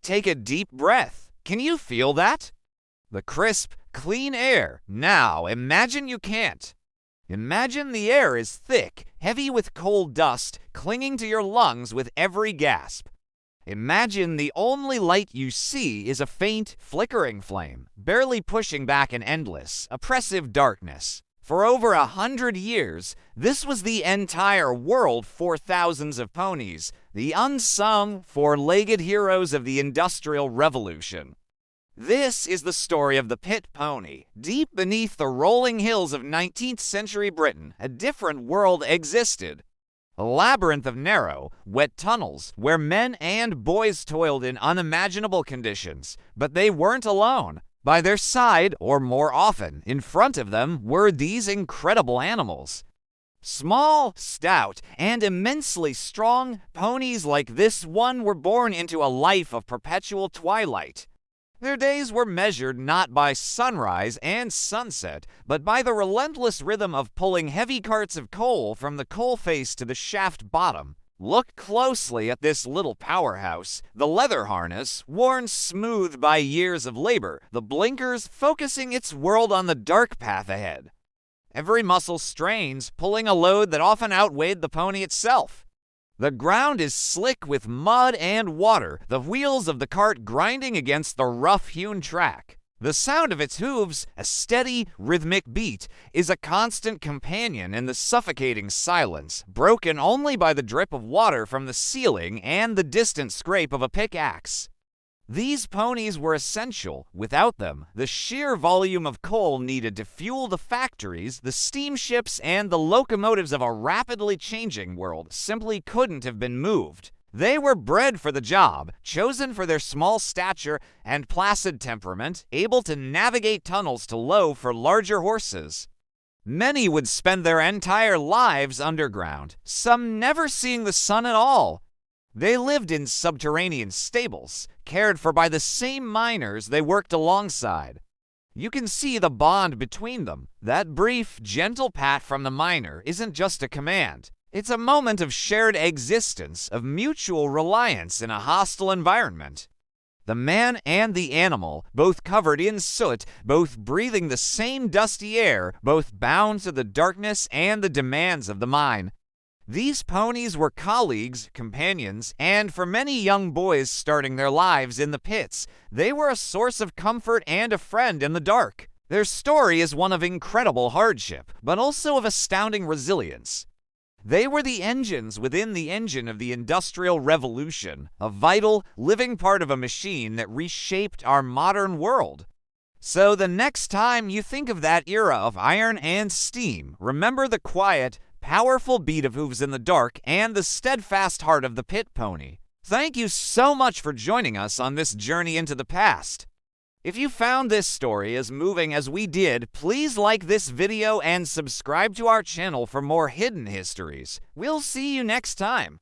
take a deep breath. Can you feel that? The crisp, clean air. Now, imagine you can't. Imagine the air is thick, heavy with coal dust, clinging to your lungs with every gasp. Imagine the only light you see is a faint, flickering flame, barely pushing back an endless, oppressive darkness. For over 100 years, this was the entire world for thousands of ponies, the unsung, four-legged heroes of the Industrial Revolution. This is the story of the pit pony. Deep beneath the rolling hills of 19th century Britain, a different world existed. A labyrinth of narrow, wet tunnels where men and boys toiled in unimaginable conditions. But they weren't alone. By their side, or more often, in front of them, were these incredible animals. Small, stout, and immensely strong, ponies like this one were born into a life of perpetual twilight. Their days were measured not by sunrise and sunset, but by the relentless rhythm of pulling heavy carts of coal from the coal face to the shaft bottom. Look closely at this little powerhouse. The leather harness, worn smooth by years of labor, the blinkers focusing its world on the dark path ahead. Every muscle strains, pulling a load that often outweighed the pony itself. The ground is slick with mud and water, the wheels of the cart grinding against the rough-hewn track. The sound of its hooves, a steady, rhythmic beat, is a constant companion in the suffocating silence, broken only by the drip of water from the ceiling and the distant scrape of a pickaxe. These ponies were essential. Without them, the sheer volume of coal needed to fuel the factories, the steamships, and the locomotives of a rapidly changing world simply couldn't have been moved. They were bred for the job, chosen for their small stature and placid temperament, able to navigate tunnels to low for larger horses. Many would spend their entire lives underground, some never seeing the sun at all. They lived in subterranean stables, cared for by the same miners they worked alongside. You can see the bond between them. That brief, gentle pat from the miner isn't just a command. It's a moment of shared existence, of mutual reliance in a hostile environment. The man and the animal, both covered in soot, both breathing the same dusty air, both bound to the darkness and the demands of the mine. These ponies were colleagues, companions, and for many young boys starting their lives in the pits, they were a source of comfort and a friend in the dark. Their story is one of incredible hardship, but also of astounding resilience. They were the engines within the engine of the Industrial Revolution, a vital, living part of a machine that reshaped our modern world. So the next time you think of that era of iron and steam, remember the quiet, powerful beat of hooves in the dark and the steadfast heart of the pit pony. Thank you so much for joining us on this journey into the past. If you found this story as moving as we did, please like this video and subscribe to our channel for more hidden histories. We'll see you next time.